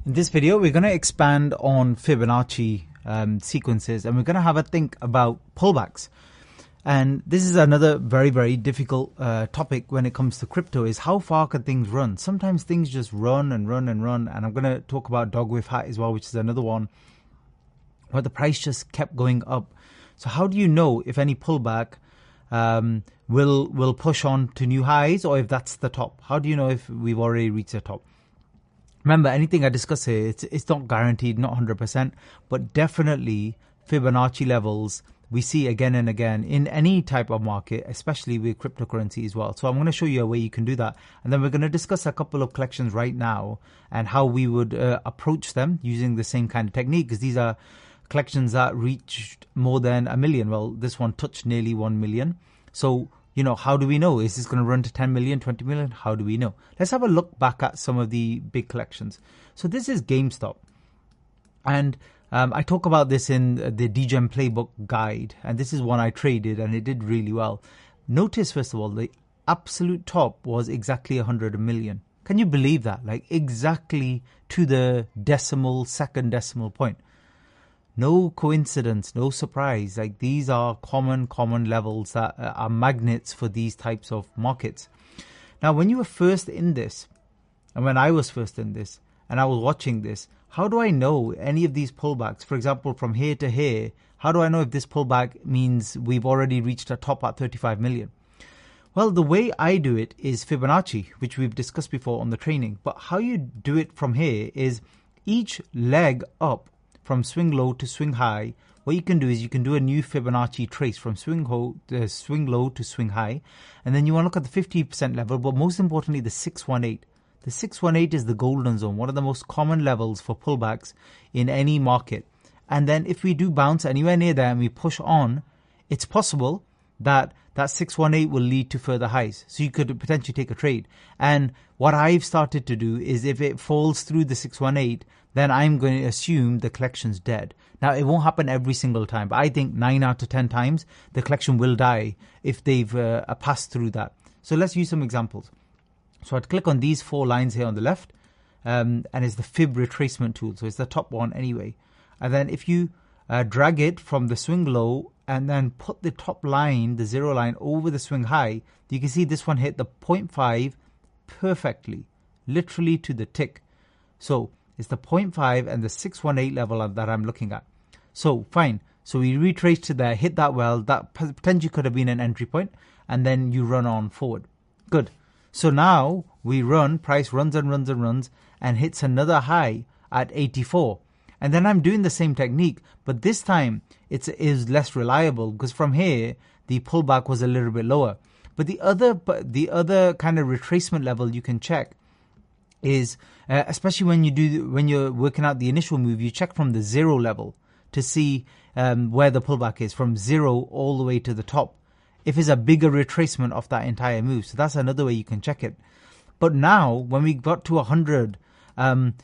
In this video, we're going to expand on Fibonacci sequences, and we're going to have a think about pullbacks. And this is another very, very difficult topic when it comes to crypto, is how far can things run? Sometimes things just run and run and run. And I'm going to talk about dog with hat as well, which is another one where the price just kept going up. So how do you know if any pullback will push on to new highs, or if that's the top? How do you know if we've already reached the top? Remember, anything I discuss here, it's not guaranteed, not 100%, but definitely Fibonacci levels we see again and again in any type of market, especially with cryptocurrency as well. So I'm going to show you a way you can do that. And then we're going to discuss a couple of collections right now and how we would approach them using the same kind of technique, because these are collections that reached more than 1 million. Well, this one touched nearly 1 million. So, you know, how do we know? Is this going to run to 10 million, 20 million? How do we know? Let's have a look back at some of the big collections. So this is GameStop. And I talk about this in the DGEM Playbook guide. And this is one I traded and it did really well. Notice, first of all, the absolute top was exactly 100 million. Can you believe that? Like exactly to the second decimal point. No coincidence, no surprise. Like these are common levels that are magnets for these types of markets. Now, when you were first in this, and when I was first in this, and I was watching this, how do I know any of these pullbacks? For example, from here to here, how do I know if this pullback means we've already reached a top at 35 million? Well, the way I do it is Fibonacci, which we've discussed before on the training. But how you do it from here is each leg up from swing low to swing high. What you can do is you can do a new Fibonacci trace from swing low to swing high. And then you want to look at the 50% level, but most importantly, the 618. The 618 is the golden zone, one of the most common levels for pullbacks in any market. And then if we do bounce anywhere near there and we push on, it's possible that 618 will lead to further highs. So you could potentially take a trade. And what I've started to do is if it falls through the 618, then I'm going to assume the collection's dead. Now, it won't happen every single time, but I think 9 out of 10 times the collection will die if they've passed through that. So let's use some examples. So I'd click on these 4 lines here on the left, and it's the fib retracement tool. So it's the top one anyway. And then if you drag it from the swing low and then put the top line, the 0 line, over the swing high, you can see this one hit the 0.5 perfectly, literally to the tick. So it's the 0.5 and the 618 level that I'm looking at. So fine. So we retraced to there, hit that well. That potentially could have been an entry point, and then you run on forward. Good. So now we run, price runs and runs and runs and hits another high at 84. And then I'm doing the same technique, but this time it is less reliable because from here the pullback was a little bit lower. But the other kind of retracement level you can check is especially when you're working out the initial move, you check from the 0 level to see where the pullback is, from 0 all the way to the top, if it's a bigger retracement of that entire move. So that's another way you can check it. But now when we got to 100,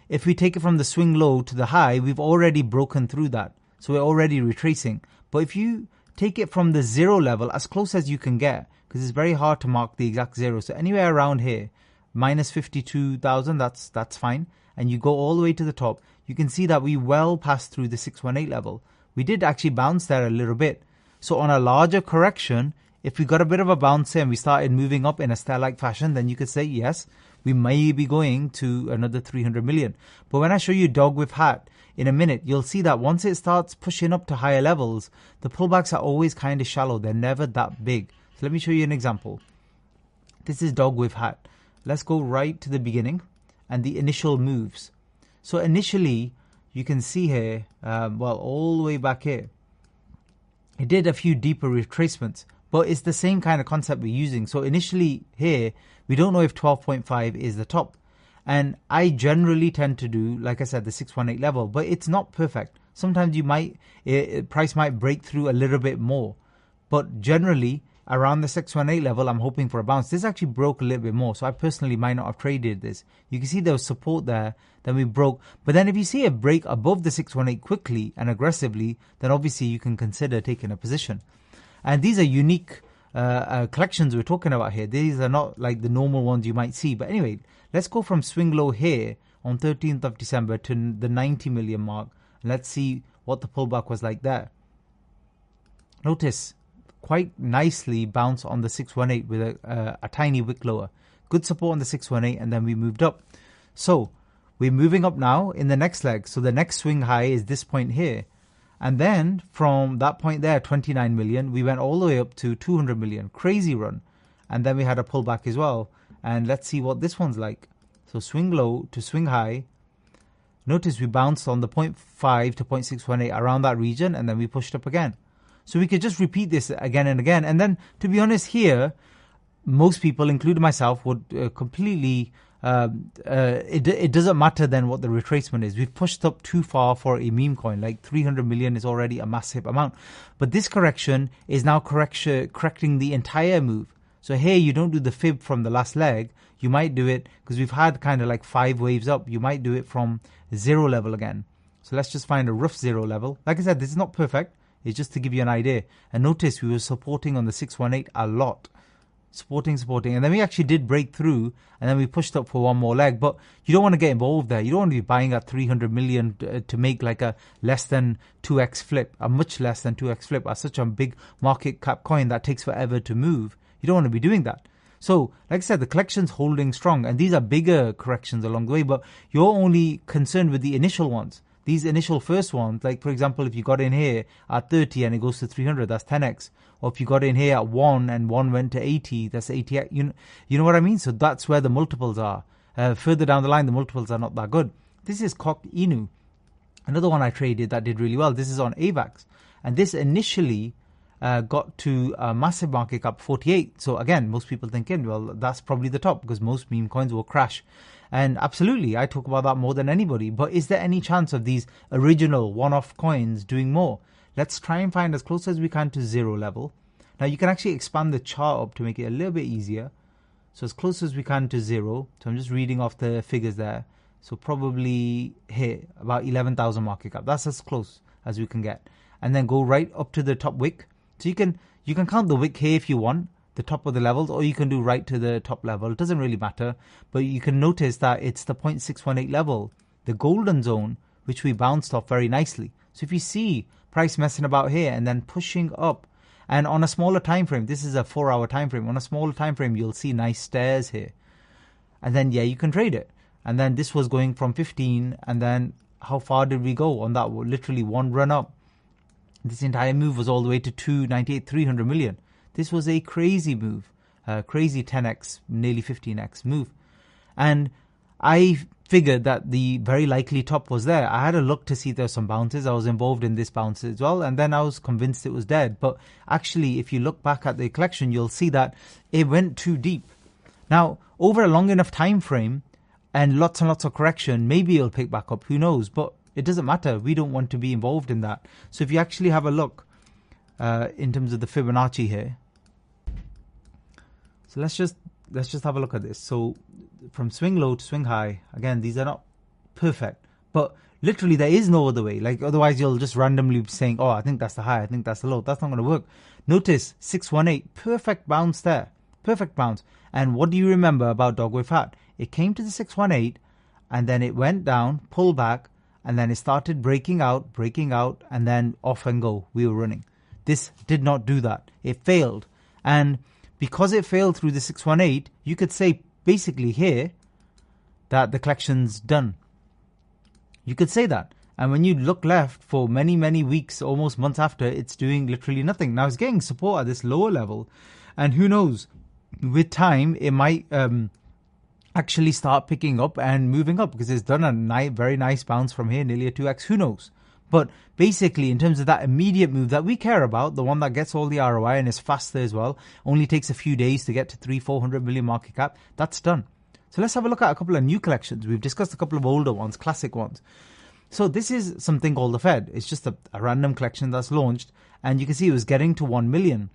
if we take it from the swing low to the high, we've already broken through that, so we're already retracing. But if you take it from the 0 level as close as you can get, because it's very hard to mark the exact 0, so anywhere around here, minus 52,000, that's fine. And you go all the way to the top, you can see that we well passed through the 618 level. We did actually bounce there a little bit. So on a larger correction, if we got a bit of a bounce here and we started moving up in a stair-like fashion, then you could say, yes, we may be going to another 300 million. But when I show you dog with hat in a minute, you'll see that once it starts pushing up to higher levels, the pullbacks are always kind of shallow. They're never that big. So let me show you an example. This is dog with hat. Let's go right to the beginning and the initial moves. So initially, you can see here, all the way back here, it did a few deeper retracements, but it's the same kind of concept we're using. So initially here, we don't know if 12.5 is the top. And I generally tend to do, like I said, the 618 level, but it's not perfect. Sometimes price might break through a little bit more, but generally, around the 618 level, I'm hoping for a bounce. This actually broke a little bit more, so I personally might not have traded this. You can see there was support there, then we broke. But then if you see a break above the 618 quickly and aggressively, then obviously you can consider taking a position. And these are unique collections we're talking about here. These are not like the normal ones you might see. But anyway, let's go from swing low here on 13th of December to the 90 million mark. Let's see what the pullback was like there. Notice quite nicely bounce on the 618 with a tiny wick lower. Good support on the 618, and then we moved up. So we're moving up now in the next leg. So the next swing high is this point here. And then from that point there, 29 million, we went all the way up to 200 million. Crazy run. And then we had a pullback as well. And let's see what this one's like. So swing low to swing high. Notice we bounced on the 0.5 to 0.618 around that region, and then we pushed up again. So we could just repeat this again and again. And then, to be honest, here, most people, including myself, would completely... it doesn't matter then what the retracement is. We've pushed up too far for a meme coin. Like 300 million is already a massive amount. But this correction is now correcting the entire move. So here you don't do the fib from the last leg. You might do it, because we've had kind of like 5 waves up. You might do it from 0 level again. So let's just find a rough 0 level. Like I said, this is not perfect. It's just to give you an idea. And notice we were supporting on the 618 a lot. Supporting. And then we actually did break through, and then we pushed up for one more leg. But you don't want to get involved there. You don't want to be buying at 300 million to make like a less than 2x flip, a much less than 2x flip at such a big market cap coin that takes forever to move. You don't want to be doing that. So, like I said, the collection's holding strong, and these are bigger corrections along the way, but you're only concerned with the initial ones. These initial first ones, like for example, if you got in here at 30 and it goes to 300, that's 10x. Or if you got in here at 1 and 1 went to 80, that's 80x. You know what I mean? So that's where the multiples are. Further down the line, the multiples are not that good. This is Kok Inu. Another one I traded that did really well. This is on AVAX. And this initially got to a massive market cap, 48. So again, most people thinking, well, that's probably the top, because most meme coins will crash. And absolutely, I talk about that more than anybody. But is there any chance of these original one-off coins doing more? Let's try and find as close as we can to 0 level. Now you can actually expand the chart up to make it a little bit easier. So as close as we can to 0. So I'm just reading off the figures there. So probably here, about 11,000 market cap. That's as close as we can get. And then go right up to the top wick. So you can count the wick here if you want, the top of the levels, or you can do right to the top level. It doesn't really matter. But you can notice that it's the 0.618 level, the golden zone, which we bounced off very nicely. So if you see price messing about here and then pushing up, and on a smaller time frame, this is a 4-hour time frame. On a smaller time frame, you'll see nice stairs here. And then, yeah, you can trade it. And then this was going from 15, and then how far did we go on that? Literally one run up. This entire move was all the way to 298, 300 million. This was a crazy move, crazy 10x, nearly 15x move. And I figured that the very likely top was there. I had a look to see if there were some bounces. I was involved in this bounce as well. And then I was convinced it was dead. But actually, if you look back at the collection, you'll see that it went too deep. Now, over a long enough time frame and lots of correction, maybe it'll pick back up. Who knows? But it doesn't matter. We don't want to be involved in that. So if you actually have a look in terms of the Fibonacci here. So let's just have a look at this. So from swing low to swing high, again, these are not perfect, but literally there is no other way. Like otherwise you'll just randomly be saying, oh, I think that's the high, I think that's the low. That's not going to work. Notice 618, perfect bounce there. Perfect bounce. And what do you remember about Dog with Hat? It came to the 618 and then it went down, pulled back, and then it started breaking out, and then off and go. We were running. This did not do that. It failed. And because it failed through the 618, you could say basically here that the collection's done. You could say that. And when you look left for many, many weeks, almost months after, it's doing literally nothing. Now it's getting support at this lower level. And who knows, with time, it might actually start picking up and moving up, because it's done a very nice bounce from here, nearly a 2x. Who knows? But basically, in terms of that immediate move that we care about, the one that gets all the ROI and is faster as well, only takes a few days to get to 300-400 million market cap, that's done. So let's have a look at a couple of new collections. We've discussed a couple of older ones, classic ones. So this is something called the Fed. It's just a random collection that's launched, and you can see it was getting to 1 million.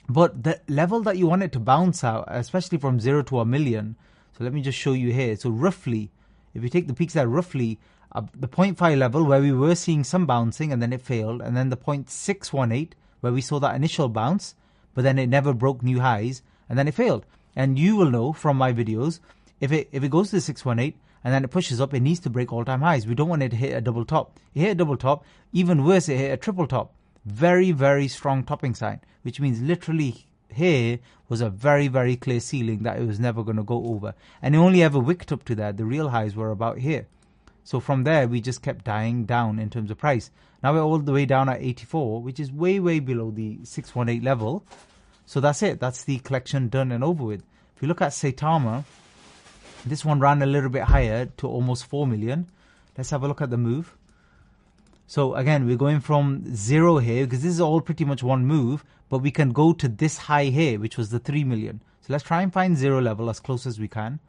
But the level that you want it to bounce out, especially from 0 to 1 million, so let me just show you here. So roughly, if you take the peaks there, roughly the 0.5 level where we were seeing some bouncing and then it failed, and then the 0.618 where we saw that initial bounce, but then it never broke new highs and then it failed. And you will know from my videos, if it goes to the 618 and then it pushes up, it needs to break all-time highs. We don't want it to hit a double top. It hit a double top. Even worse, it hit a triple top. Very, very strong topping sign, which means literally here was a very, very clear ceiling that it was never going to go over. And it only ever wicked up to that. The real highs were about here. So from there, we just kept dying down in terms of price. Now we're all the way down at 84, which is way, way below the 618 level. So that's it. That's the collection done and over with. If you look at Saitama, this one ran a little bit higher to almost 4 million. Let's have a look at the move. So again, we're going from 0 here, because this is all pretty much one move, but we can go to this high here, which was the 3 million. So let's try and find 0 level as close as we can.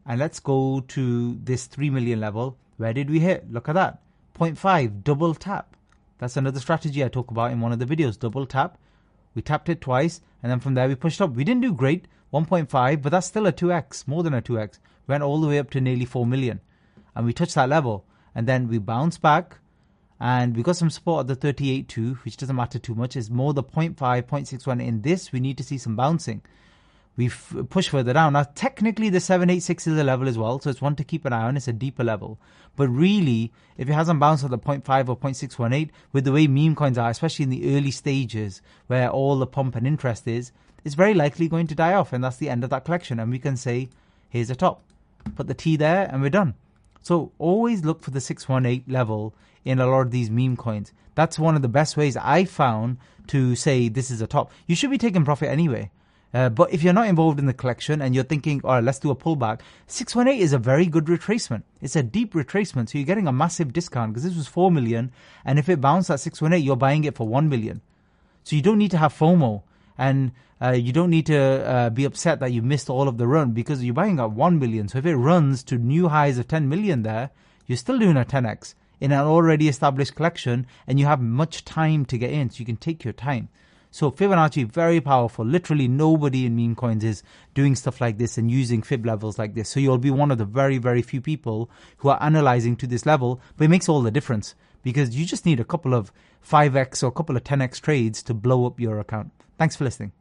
And let's go to this 3 million level. Where did we hit? Look at that. 0.5, double tap. That's another strategy I talk about in one of the videos, double tap. We tapped it twice, and then from there we pushed up. We didn't do great, 1.5, but that's still a 2x, more than a 2x. Went all the way up to nearly 4 million. And we touched that level. And then we bounced back. And we got some support at the 38.2, which doesn't matter too much. It's more the 0.5, 0.61. In this, we need to see some bouncing. We've pushed further down. Now, technically, the 786 is a level as well, so it's one to keep an eye on. It's a deeper level. But really, if it hasn't bounced at the 0.5 or 0.618, with the way meme coins are, especially in the early stages, where all the pump and interest is, it's very likely going to die off, and that's the end of that collection. And we can say, here's the top. Put the T there, and we're done. So always look for the 618 level in a lot of these meme coins. That's one of the best ways I found to say this is a top. You should be taking profit anyway. But if you're not involved in the collection and you're thinking, all right, let's do a pullback, 618 is a very good retracement. It's a deep retracement. So you're getting a massive discount because this was 4 million. And if it bounced at 618, you're buying it for 1 million. So you don't need to have FOMO. And you don't need to be upset that you missed all of the run because you're buying at 1 million. So if it runs to new highs of 10 million there, you're still doing a 10x in an already established collection, and you have much time to get in, so you can take your time. So Fibonacci, very powerful. Literally nobody in meme coins is doing stuff like this and using fib levels like this. So you'll be one of the very, very few people who are analyzing to this level, but it makes all the difference because you just need a couple of 5x or a couple of 10x trades to blow up your account. Thanks for listening.